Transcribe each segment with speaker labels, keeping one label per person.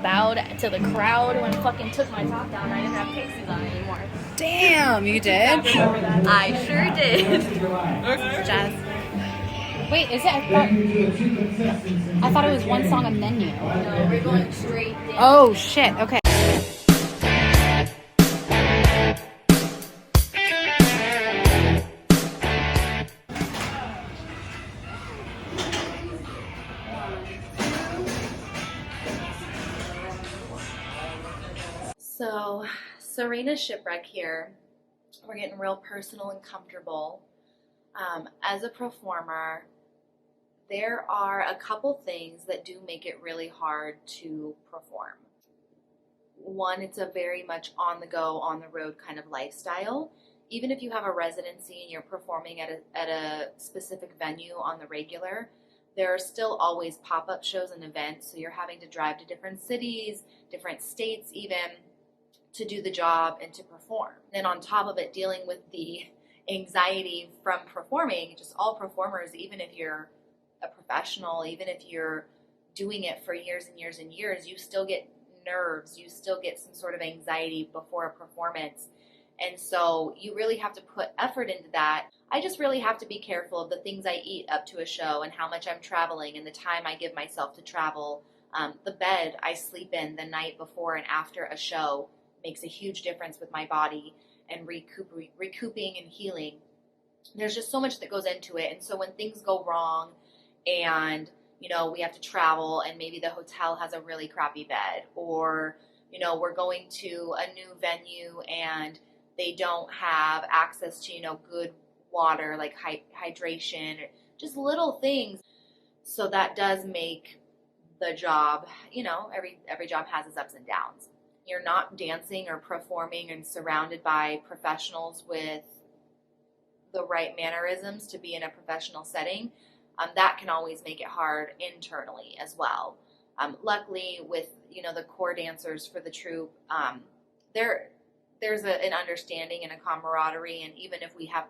Speaker 1: Bowed to the crowd when I fucking took my top down. I didn't have pasties on anymore.
Speaker 2: Damn, you did?
Speaker 1: I sure did.
Speaker 2: Jazz. Wait, is it? I thought it was one song and then you.
Speaker 1: No, we're going straight down.
Speaker 2: Oh shit. Okay.
Speaker 1: So, Serena's shipwreck here. We're getting real personal and comfortable. As a performer, there are a couple things that do make it really hard to perform. One, it's a very much on the go, on the road kind of lifestyle. Even if you have a residency and you're performing at a specific venue on the regular, there are still always pop-up shows and events. So you're having to drive to different cities, different states even, to do the job and to perform. Then on top of it, dealing with the anxiety from performing. Just all performers, even if you're a professional, even if you're doing it for years and years and years, you still get nerves, you still get some sort of anxiety before a performance. And so you really have to put effort into that. I just really have to be careful of the things I eat up to a show and how much I'm traveling and the time I give myself to travel. The bed I sleep in the night before and after a show makes a huge difference with my body and recouping and healing. There's just so much that goes into it. And so when things go wrong and, you know, we have to travel and maybe the hotel has a really crappy bed, or, you know, we're going to a new venue and they don't have access to, you know, good water, like hydration, just little things. So that does make the job, you know, every job has its ups and downs. You're not dancing or performing and surrounded by professionals with the right mannerisms to be in a professional setting. That can always make it hard internally as well. Luckily, with, you know, the core dancers for the troupe, there's an understanding and a camaraderie, and even if we have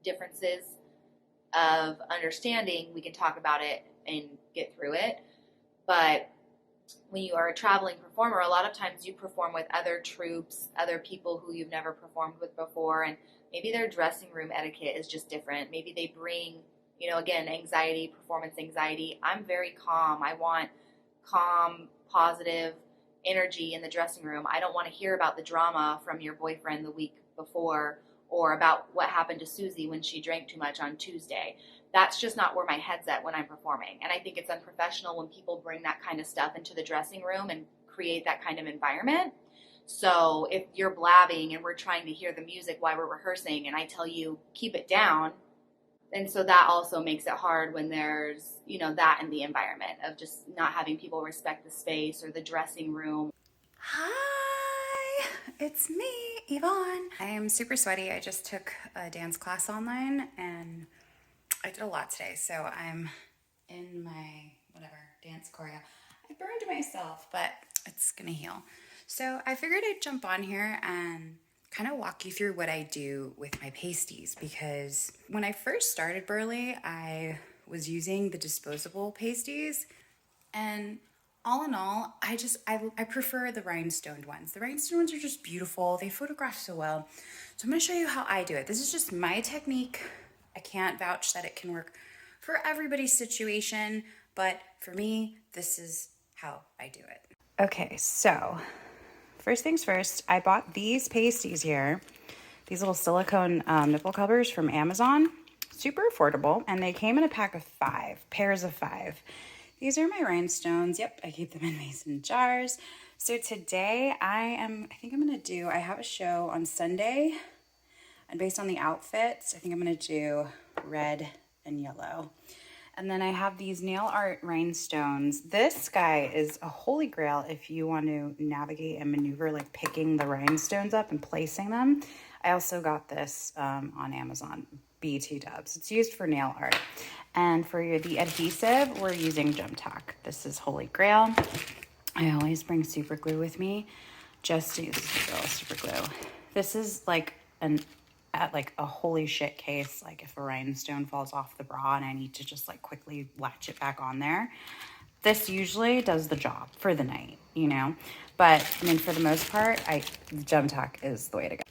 Speaker 1: differences of understanding, we can talk about it and get through it. But when you are a traveling performer, a lot of times you perform with other troupes, other people who you've never performed with before, and maybe their dressing room etiquette is just different. Maybe they bring, you know, again, anxiety, performance anxiety. I'm very calm. I want calm, positive energy in the dressing room. I don't want to hear about the drama from your boyfriend the week before or about what happened to Susie when she drank too much on Tuesday. That's just not where my head's at when I'm performing. And I think it's unprofessional when people bring that kind of stuff into the dressing room and create that kind of environment. So if you're blabbing and we're trying to hear the music while we're rehearsing and I tell you, keep it down, and so that also makes it hard when there's, you know, that in the environment of just not having people respect the space or the dressing room.
Speaker 2: Hi, it's me, Yvonne. I am super sweaty. I just took a dance class online and I did a lot today. So I'm in my whatever dance choreo. I burned myself, but it's gonna heal. So I figured I'd jump on here and kind of walk you through what I do with my pasties, because when I first started Burley, I was using the disposable pasties, and all in all, I prefer the rhinestoned ones. The rhinestoned ones are just beautiful. They photograph so well. So I'm gonna show you how I do it. This is just my technique. I can't vouch that it can work for everybody's situation, but for me, this is how I do it. Okay, so first things first, I bought these pasties here, these little silicone nipple covers from Amazon. Super affordable, and they came in a pack of 5, pairs of 5. These are my rhinestones. Yep, I keep them in mason jars. So today I have a show on Sunday, and based on the outfits, I think I'm gonna do red and yellow. And then I have these nail art rhinestones. This guy is a holy grail if you want to navigate and maneuver, like picking the rhinestones up and placing them. I also got this on Amazon, BT dubs. It's used for nail art. And for the adhesive, we're using Gem Tack. This is holy grail. I always bring super glue with me, just to use super glue. This is like a holy shit case, like if a rhinestone falls off the bra and I need to just like quickly latch it back on there. this usually does the job for the night, you know? But, I mean, for the most part, gem tack is the way to go.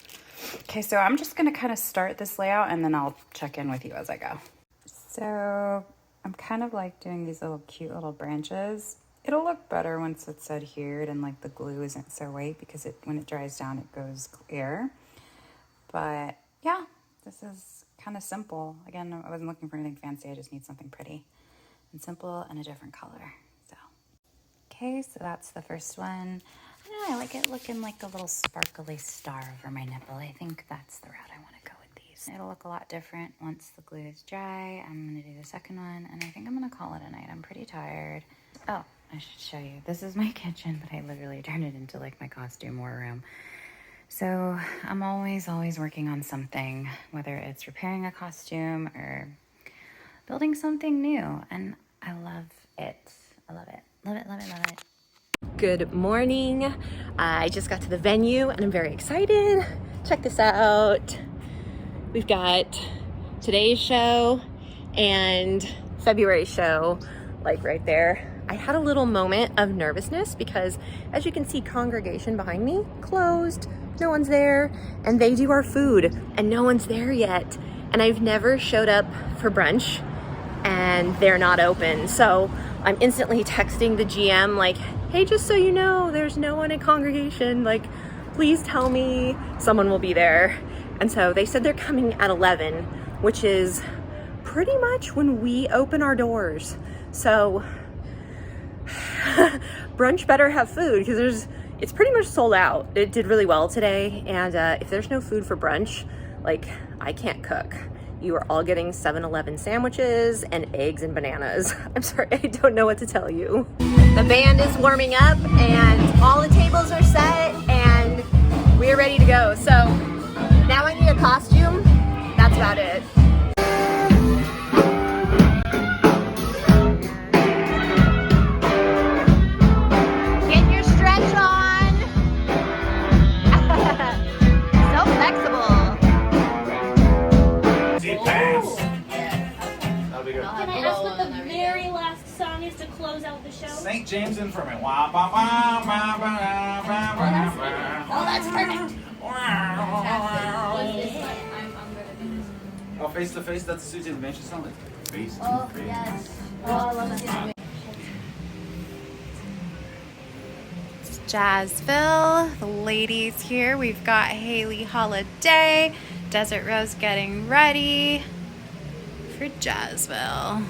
Speaker 2: Okay, so I'm just going to kind of start this layout, and then I'll check in with you as I go. So I'm kind of like doing these little cute little branches. It'll look better once it's adhered and like the glue isn't so white, because when it dries down, it goes clear. But yeah, this is kind of simple. Again, I wasn't looking for anything fancy. I just need something pretty and simple and a different color. So, okay, so that's the first one. I don't know, I like it looking like a little sparkly star over my nipple. I think that's the route I want to go with these. It'll look a lot different once the glue is dry. I'm going to do the second one, and I think I'm going to call it a night. I'm pretty tired. Oh, I should show you. This is my kitchen, but I literally turned it into like my costume war room. So I'm always working on something, whether it's repairing a costume or building something new. And I love it. I love it. Love it, love it, love it.
Speaker 3: Good morning. I just got to the venue and I'm very excited. Check this out. We've got today's show and February's show, like right there. I had a little moment of nervousness because, as you can see, congregation behind me closed. No one's there, and they do our food, and no one's there yet. And I've never showed up for brunch, and they're not open. So I'm instantly texting the GM, like, hey, just so you know, there's no one in congregation. Like, please tell me someone will be there. And so they said they're coming at 11, which is pretty much when we open our doors. So brunch better have food, because it's pretty much sold out. It did really well today, and if there's no food for brunch, like, I can't cook. You are all getting 7-Eleven sandwiches and eggs and bananas. I'm sorry, I don't know what to tell you. The band is warming up and all the tables are set and we're ready to go. So now I need a costume. That's about it.
Speaker 4: St. James Infirmary. Oh, that's perfect. Oh, face to face, that's the Susie Invention song. Like face to face. Yes. Oh, I love that.
Speaker 2: Jazzville, the ladies here. We've got Haley Holiday, Desert Rose getting ready for Jazzville.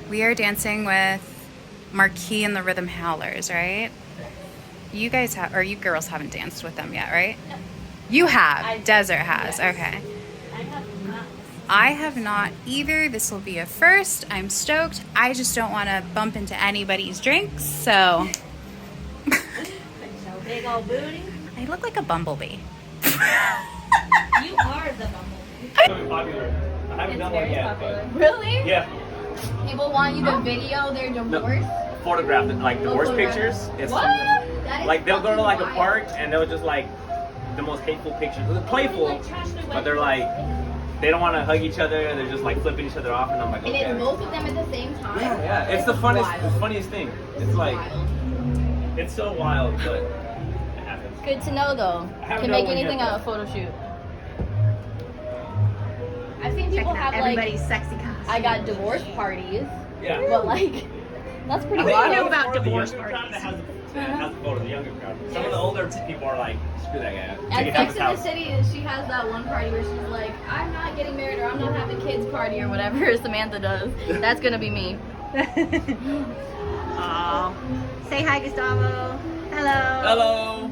Speaker 2: We are dancing with Marquis and the Rhythm Howlers, right? You guys have, or you girls haven't danced with them yet, right? No. You have. Desert has. Yes. Okay. I have not either. This will be a first. I'm stoked. I just don't want to bump into anybody's drinks, so.
Speaker 5: Big old booty.
Speaker 2: I look like a bumblebee.
Speaker 5: You are the bumblebee.
Speaker 4: It's very popular. I haven't done one yet, but
Speaker 5: really?
Speaker 4: yeah.
Speaker 5: People want you to video their divorce?
Speaker 4: No, photograph like divorce pictures. It's
Speaker 5: what?
Speaker 4: Like they'll go to like a park and they'll just like the most hateful pictures. They're playful, but they're like they don't want to hug each other. They're just like flipping each other off, and I'm like, okay.
Speaker 5: And it's both of them at the same time.
Speaker 4: Yeah. It's the funniest thing. It's like it's so wild, but it happens.
Speaker 5: Good to know though. Can make anything out of a photo shoot. I've seen people have
Speaker 3: everybody's
Speaker 5: like
Speaker 3: sexy costumes.
Speaker 5: I got divorce parties.
Speaker 4: Yeah.
Speaker 5: But like that's pretty
Speaker 3: What
Speaker 5: cool.
Speaker 3: do you know about divorce
Speaker 4: parties?
Speaker 3: parties?
Speaker 4: Has the photo, the younger crowd. Some of the older people are like, screw that guy.
Speaker 5: At Sex in the City, she has that one party where she's like, I'm not getting married or I'm not having kids party or whatever Samantha does. That's gonna be me.
Speaker 3: Oh. Say hi, Gustavo. Hello.
Speaker 4: Hello.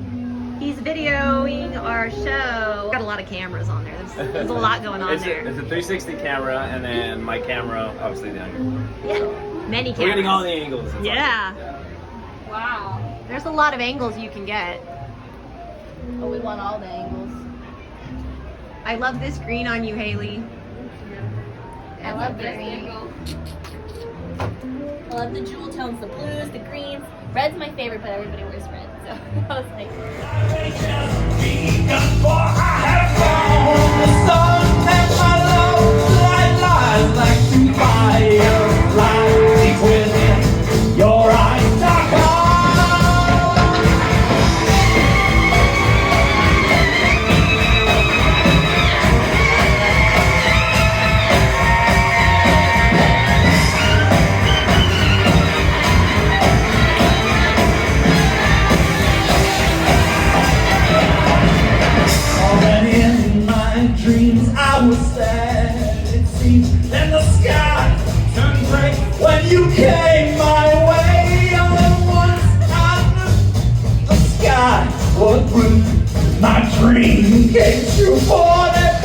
Speaker 3: He's videoing our show. Got a lot of cameras on there. There's a lot going on there.
Speaker 4: It's a 360 camera, and then my camera, obviously the angle.
Speaker 3: Yeah. Many cameras.
Speaker 4: We're getting all the angles.
Speaker 3: Yeah.
Speaker 5: Wow.
Speaker 3: There's a lot of angles you can get.
Speaker 5: Oh, we want all the angles.
Speaker 3: I love this green on you, Haley.
Speaker 5: I love this angle. I love the jewel tones, the blues, the greens. Red's my favorite, but everybody wears red, so I was like.
Speaker 6: Like eyes were blue. My dream came true for that.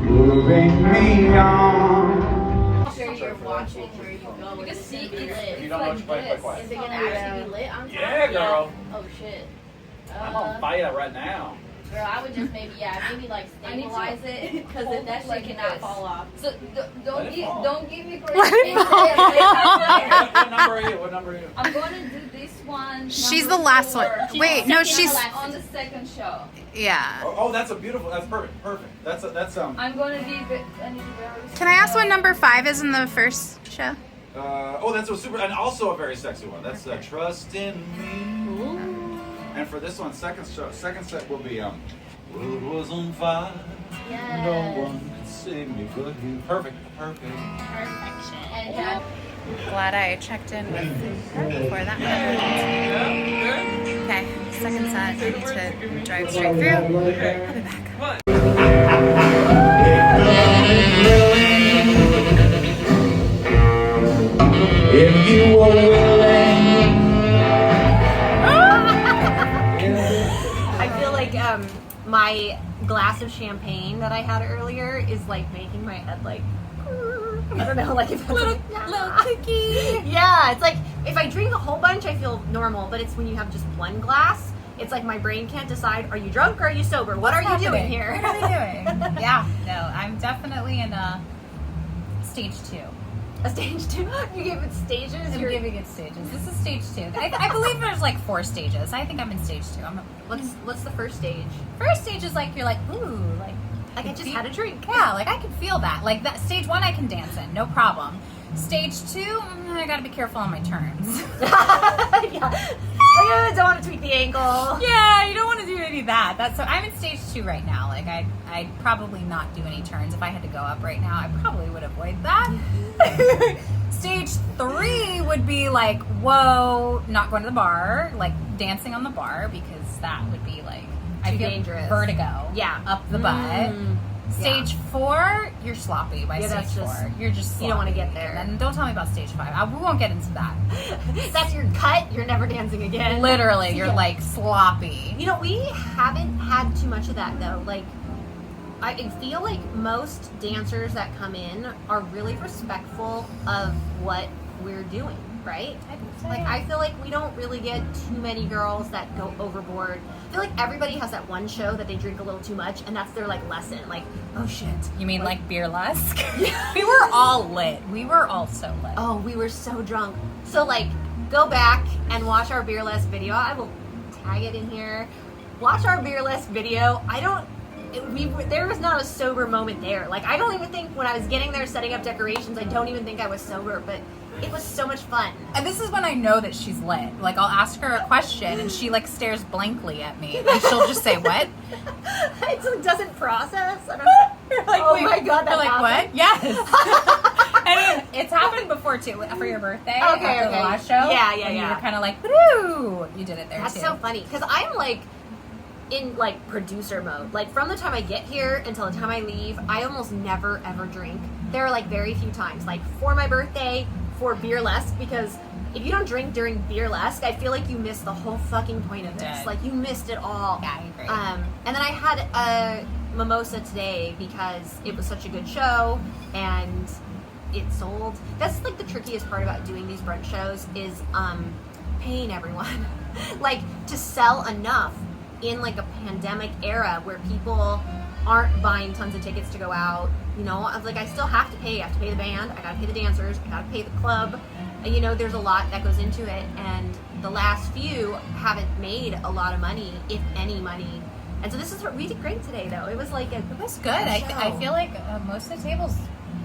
Speaker 6: Moving me on.
Speaker 5: Sure you're watching where you go. Because see, it's
Speaker 4: You don't know what you're
Speaker 5: this.
Speaker 4: playing.
Speaker 5: Is it gonna actually be lit on top?
Speaker 4: Yeah, girl.
Speaker 5: Oh shit.
Speaker 4: I'm on fire right now.
Speaker 5: Girl, I would just maybe like stabilize it because then that shit cannot fall off. So don't give me crazy.
Speaker 4: What number are you? What number are you?
Speaker 7: I'm going to do this one.
Speaker 2: She's the last one. Wait, no, she's
Speaker 7: on the second show.
Speaker 2: yeah.
Speaker 8: Oh, that's a beautiful. That's perfect. Perfect. That's
Speaker 7: I'm going to be very.
Speaker 2: Can I ask what number 5 is in the first show?
Speaker 8: Oh, that's a super, and also a very sexy one. That's Trust in Me.
Speaker 5: Ooh.
Speaker 8: And for this one, second set will be World was on fire.
Speaker 5: Yes.
Speaker 8: No one could save me but you. Perfect.
Speaker 5: Perfection.
Speaker 7: And
Speaker 2: Glad I checked in with her before that happened. Okay, second set. I need to drive straight through. I'll be back.
Speaker 6: If you were willing.
Speaker 3: I feel like my glass of champagne that I had earlier is like making my head like I don't know, like if
Speaker 2: Little cookie.
Speaker 3: Yeah, it's like if I drink a whole bunch, I feel normal, but it's when you have just one glass, it's like my brain can't decide, are you drunk or are you sober? What are you doing here?
Speaker 2: What are they doing? Yeah, no, I'm definitely in a stage 2.
Speaker 3: A stage 2? You gave it stages?
Speaker 2: I'm giving it stages. This is stage 2. I believe there's like 4 stages. I think I'm in stage 2.
Speaker 3: What's the first stage?
Speaker 2: First stage is like you're like, ooh, like
Speaker 3: I just had a drink.
Speaker 2: Yeah, like I can feel that. Like that stage 1 I can dance in, no problem. Stage 2, I gotta be careful on my turns.
Speaker 3: Yeah. I don't want to tweak the ankle.
Speaker 2: Yeah, you don't want to do any of that. So I'm in stage 2 right now. Like I'd probably not do any turns. If I had to go up right now, I probably would avoid that. Stage 3 would be like, whoa, not going to the bar, like dancing on the bar, because that would be like I feel
Speaker 3: dangerous.
Speaker 2: Vertigo.
Speaker 3: Yeah.
Speaker 2: Up the butt. Stage 4, you're sloppy by stage 4. You're just sloppy.
Speaker 3: You don't want to get there.
Speaker 2: And then don't tell me about stage 5. We won't get into that.
Speaker 3: That's your cut. You're never dancing again.
Speaker 2: Literally, you're like sloppy.
Speaker 3: You know, we haven't had too much of that though. Like, I feel like most dancers that come in are really respectful of what we're doing, right? Like, I feel like we don't really get too many girls that go overboard. I feel like everybody has that one show that they drink a little too much, and that's their like lesson. Like, oh shit.
Speaker 2: You mean like beer lusk? We were all lit. We were all so lit.
Speaker 3: Oh, we were so drunk. So like, go back and watch our beer less video. I will tag it in here. Watch our beer less video. There was not a sober moment there. Like, I don't even think when I was getting there setting up decorations, I don't even think I was sober, but it was so much fun.
Speaker 2: And this is when I know that she's lit. Like, I'll ask her a question and she like stares blankly at me and she'll just say, what?
Speaker 3: It doesn't process. I don't know.
Speaker 2: You're like,
Speaker 3: Oh
Speaker 2: wait,
Speaker 3: my God, that
Speaker 2: you're like,
Speaker 3: happened?
Speaker 2: what? Yes. I mean, it's happened before too, for your birthday after the last show.
Speaker 3: Yeah.
Speaker 2: You were kind of like, woo! You did it there
Speaker 3: That's
Speaker 2: too.
Speaker 3: so funny, because I'm like in like producer mode. Like, from the time I get here until the time I leave, I almost never ever drink. There are like very few times, like for my birthday, for beer less, because if you don't drink during beer less, I feel like you missed the whole fucking point of this.
Speaker 2: Yeah.
Speaker 3: Like, you missed it all.
Speaker 2: Yeah, I agree.
Speaker 3: And then I had a mimosa today because it was such a good show and it sold. That's like the trickiest part about doing these brunch shows is paying everyone. Like, to sell enough in like a pandemic era where people aren't buying tons of tickets to go out You know, I was like, I still have to pay. I have to pay the band. I gotta pay the dancers. I gotta pay the club. And, you know, there's a lot that goes into it. And the last few haven't made a lot of money, if any money. And so this is what we did great today, though. It was like
Speaker 2: it was good. I feel like most of the tables,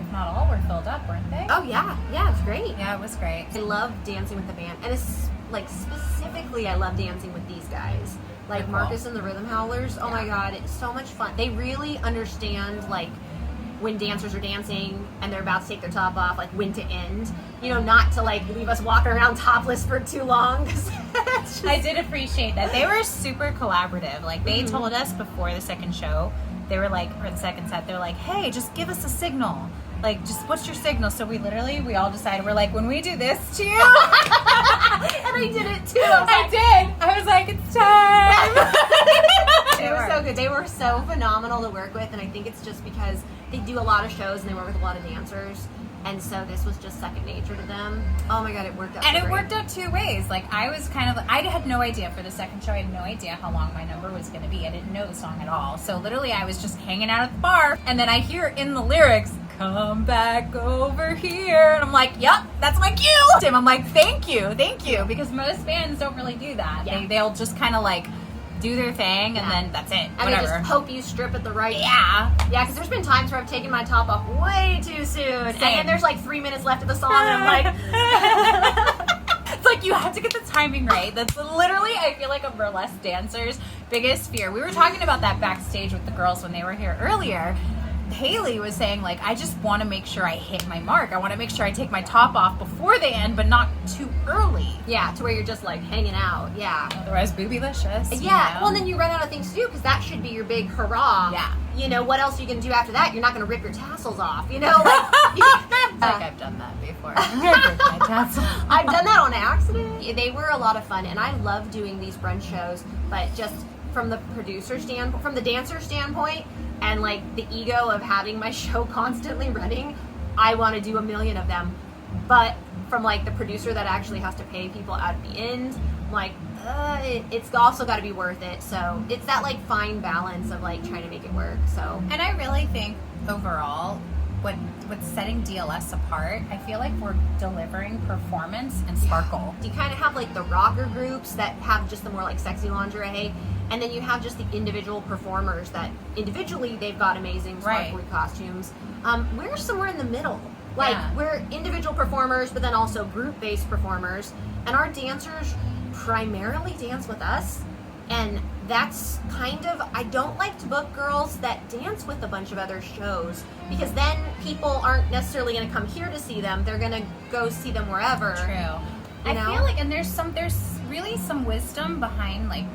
Speaker 2: if not all, were filled up, weren't they?
Speaker 3: Oh yeah, yeah, it's great.
Speaker 2: Yeah, it was great.
Speaker 3: I love dancing with the band, and it's like specifically, I love dancing with these guys, like
Speaker 2: Cool.
Speaker 3: Marcus and the Rhythm Howlers. Oh my God, it's so much fun. They really understand like when dancers are dancing and they're about to take their top off, like when to end. You know, not to like leave us walking around topless for too long.
Speaker 2: I did appreciate that. They were super collaborative. Like they told us before the second show, they were like, or the second set, they're like, hey, just give us a signal. Like, just what's your signal? So we all decided, we're like, when we do this to you.
Speaker 3: And I did it too.
Speaker 2: I was like, it's time.
Speaker 3: It was so good. They were so phenomenal to work with, and I think it's just because they do a lot of shows and they work with a lot of dancers, and so this was just second nature to them. Oh my God, it worked out.
Speaker 2: And
Speaker 3: so
Speaker 2: it
Speaker 3: great.
Speaker 2: worked out two ways. Like I was kind of, I had no idea for the second show. I had no idea how long my number was going to be. I didn't know the song at all. So literally, I was just hanging out at the bar, and then I hear in the lyrics, "Come back over here," and I'm like, "Yep, that's my cue." And I'm like, "Thank you," because most bands don't really do that.
Speaker 3: Yeah.
Speaker 2: They'll just kind of like do their thing, and then that's it.
Speaker 3: And they
Speaker 2: Whatever.
Speaker 3: just hope you strip at the right.
Speaker 2: Yeah.
Speaker 3: Yeah, because there's been times where I've taken my top off way too soon, and then there's like 3 minutes left of the song, and I'm like,
Speaker 2: it's like you have to get the timing right. That's literally, I feel like, a burlesque dancer's biggest fear. We were talking about that backstage with the girls when they were here earlier. Haley was saying, like, I just want to make sure I hit my mark. I want to make sure I take my top off before they end, but not too early.
Speaker 3: yeah, to where you're just like hanging out. Yeah.
Speaker 2: Otherwise, boobylicious.
Speaker 3: Yeah,
Speaker 2: you know?
Speaker 3: well, then you run out of things to do because that should be your big hurrah.
Speaker 2: Yeah.
Speaker 3: You know, what else are you going to do after that? You're not going to rip your tassels off, you know? Like,
Speaker 2: It's like I've done that before.
Speaker 3: I've done that on accident. They were a lot of fun, and I love doing these brunch shows, but just from the producer standpoint, from the dancer standpoint, and like the ego of having my show constantly running, I want to do 1 million of them. But from like the producer that actually has to pay people at the end, I'm like, it's also got to be worth it. So it's that like fine balance of like trying to make it work. So
Speaker 2: And I really think overall, what's setting DLS apart, I feel like we're delivering performance and sparkle.
Speaker 3: you kind of have like the rocker groups that have just the more like sexy lingerie, and then you have just the individual performers that individually they've got amazing sparkly costumes. We're somewhere in the middle. Like we're individual performers, but then also group-based performers, and our dancers primarily dance with us. And that's kind of, I don't like to book girls that dance with a bunch of other shows, because then people aren't necessarily going to come here to see them. They're going to go see them wherever.
Speaker 2: True. I feel like, and there's really some wisdom behind like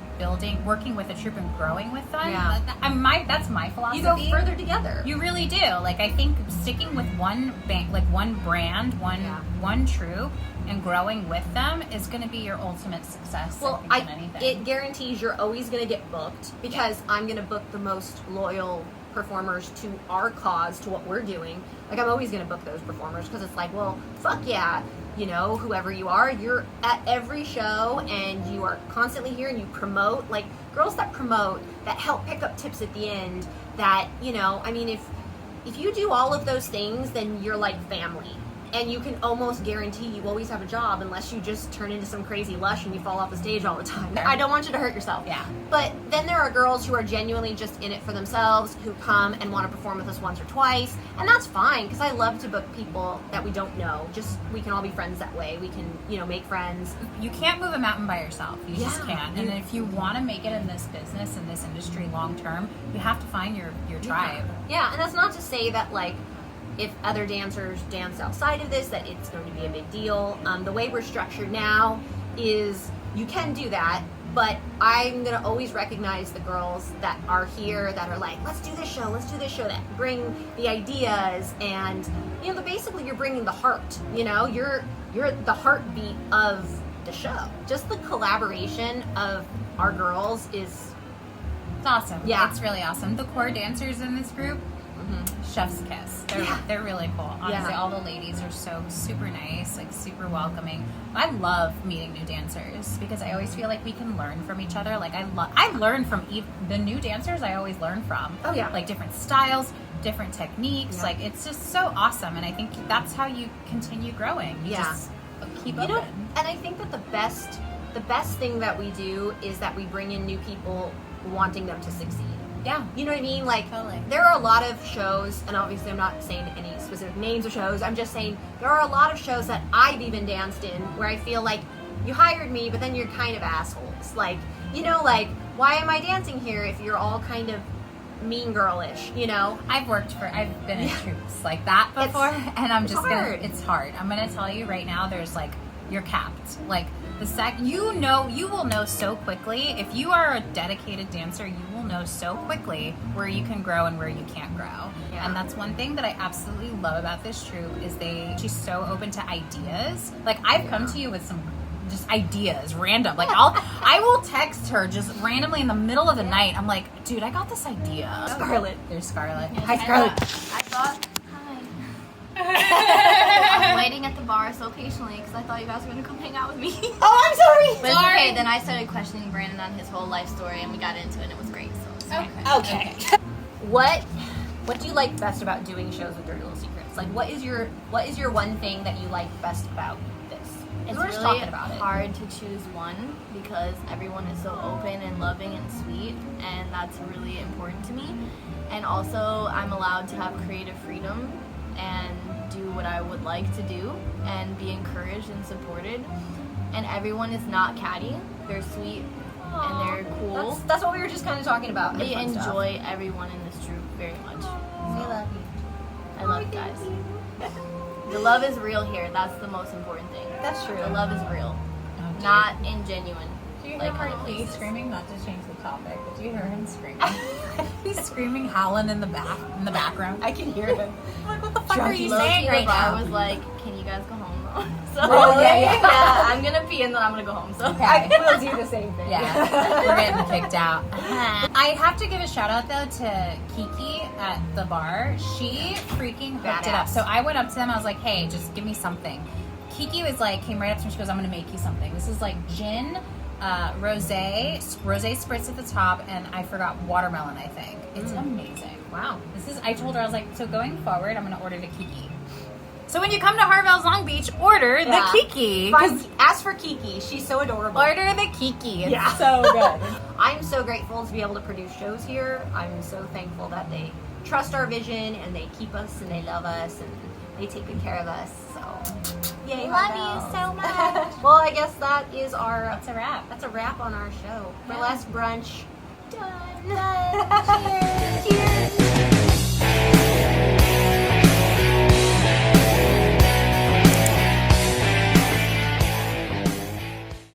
Speaker 2: working with a troupe and growing with them.
Speaker 3: Yeah.
Speaker 2: That's my philosophy.
Speaker 3: You go further together.
Speaker 2: You really do. Like I think sticking with one band, like one brand, one troupe, and growing with them is going to be your ultimate success.
Speaker 3: Well,
Speaker 2: I think, in anything.
Speaker 3: it guarantees you're always going to get booked, because I'm going to book the most loyal performers to our cause, to what we're doing. Like I'm always going to book those performers, because it's like, well, fuck yeah, you know, whoever you are, you're at every show and you are constantly here, and you promote, like girls that promote, that help pick up tips at the end, that, you know, I mean, if you do all of those things, then you're like family. And you can almost guarantee you always have a job, unless you just turn into some crazy lush and you fall off the stage all the time. I don't want you to hurt yourself.
Speaker 2: Yeah.
Speaker 3: But then there are girls who are genuinely just in it for themselves, who come and want to perform with us once or twice. And that's fine, because I love to book people that we don't know. Just, we can all be friends that way. We can, you know, make friends.
Speaker 2: You can't move a mountain by yourself. You just can't. And if you want to make it in this business, in this industry long term, you have to find your tribe.
Speaker 3: Yeah, and that's not to say that, like, if other dancers dance outside of this, that it's going to be a big deal. The way we're structured now is you can do that, but I'm going to always recognize the girls that are here that are like, let's do this show, that bring the ideas, and, you know, basically you're bringing the heart, you know, you're the heartbeat of the show. Just the collaboration of our girls is...
Speaker 2: It's awesome.
Speaker 3: Yeah.
Speaker 2: It's really awesome. The core dancers in this group, chef's kiss. They're really cool. Honestly, all the ladies are so super nice, like super welcoming. I love meeting new dancers, because I always feel like we can learn from each other. Like I learn from the new dancers. I always learn from.
Speaker 3: Oh yeah.
Speaker 2: Like different styles, different techniques.
Speaker 3: Yeah.
Speaker 2: Like, it's just so awesome. And I think that's how you continue growing. You just keep open.
Speaker 3: And I think that the best thing that we do is that we bring in new people wanting them to succeed.
Speaker 2: Yeah.
Speaker 3: You know what I mean? Like,
Speaker 2: Totally.
Speaker 3: there are a lot of shows, and obviously I'm not saying any specific names of shows, I'm just saying there are a lot of shows that I've even danced in where I feel like you hired me, but then you're kind of assholes. Like, you know, like, why am I dancing here if you're all kind of mean girlish, you know?
Speaker 2: I've been in troops like that before, and I'm just
Speaker 3: hard.
Speaker 2: it's hard. I'm gonna tell you right now, there's like, you're capped. Like, you will know so quickly. If you are a dedicated dancer, you will know so quickly where you can grow and where you can't grow.
Speaker 3: Yeah.
Speaker 2: And that's one thing that I absolutely love about this troupe is she's so open to ideas. Like, I've come to you with some just ideas, random. Like, I will text her just randomly in the middle of the night. I'm like, dude, I got this idea.
Speaker 3: Scarlett.
Speaker 2: There's Scarlett.
Speaker 3: Hi, Scarlett.
Speaker 5: I thought, hi. I'm waiting at the bar so patiently because I thought you guys were going to come hang out with me.
Speaker 3: Oh, I'm sorry.
Speaker 5: But it's okay, then I started questioning Brandon on his whole life story and we got into it and it was great. So it's
Speaker 3: Okay. What do you like best about doing shows with Dirty Little Secrets? Like, what is your one thing that you like best about this?
Speaker 5: It's
Speaker 3: We're just
Speaker 5: really
Speaker 3: talking about it.
Speaker 5: hard to choose one because everyone is so open and loving and sweet, and that's really important to me. And also, I'm allowed to have creative freedom and do what I would like to do and be encouraged and supported. And everyone is not catty. They're sweet and they're cool.
Speaker 3: That's what we were just kind of talking about.
Speaker 5: I
Speaker 3: and fun
Speaker 5: enjoy
Speaker 3: stuff.
Speaker 5: everyone in this troupe very much.
Speaker 3: We love you.
Speaker 5: I love you guys. The love is real here. That's the most important thing.
Speaker 3: That's true.
Speaker 5: The love is real,
Speaker 2: Oh,
Speaker 5: not ingenuine.
Speaker 2: Do you
Speaker 5: Like
Speaker 2: hear
Speaker 5: other
Speaker 2: Marquis
Speaker 5: places.
Speaker 2: screaming? Not to change the topic, but do you hear him screaming? He's screaming, howling in the background.
Speaker 3: I can hear them.
Speaker 2: Like, what the fuck are
Speaker 3: Drunk
Speaker 2: you
Speaker 3: low-key
Speaker 2: saying
Speaker 5: The
Speaker 2: right
Speaker 5: bar
Speaker 2: now?
Speaker 5: was like, "Can you guys go home though?" So
Speaker 3: yeah.
Speaker 5: I'm gonna pee and then I'm gonna go home. So
Speaker 3: I will do the same thing.
Speaker 2: Yeah, we're getting kicked out. I have to give a shout out though to Kiki at the bar. She freaking hooked it up.
Speaker 3: Badass.
Speaker 2: So I went up to them. I was like, "Hey, just give me something." Kiki came right up to me. She goes, "I'm gonna make you something. This is like gin, rosé spritz at the top, and I forgot watermelon. I think it's amazing.
Speaker 3: Wow.
Speaker 2: I told her, I was like, so going forward, I'm gonna order the Kiki. So when you come to Harvelles Long Beach, order the Kiki.
Speaker 3: Ask for Kiki. She's so adorable.
Speaker 2: Order the Kiki. It's
Speaker 3: so good. I'm so grateful to be able to produce shows here. I'm so thankful that they trust our vision and they keep us and they love us and they take good care of us. So, yay,
Speaker 5: love you
Speaker 3: Harvelles.
Speaker 5: so much.
Speaker 3: Well, I guess that is our.
Speaker 2: That's a wrap.
Speaker 3: That's a wrap on our show. Burlesque brunch.
Speaker 5: Done. Cheers.
Speaker 3: Cheers.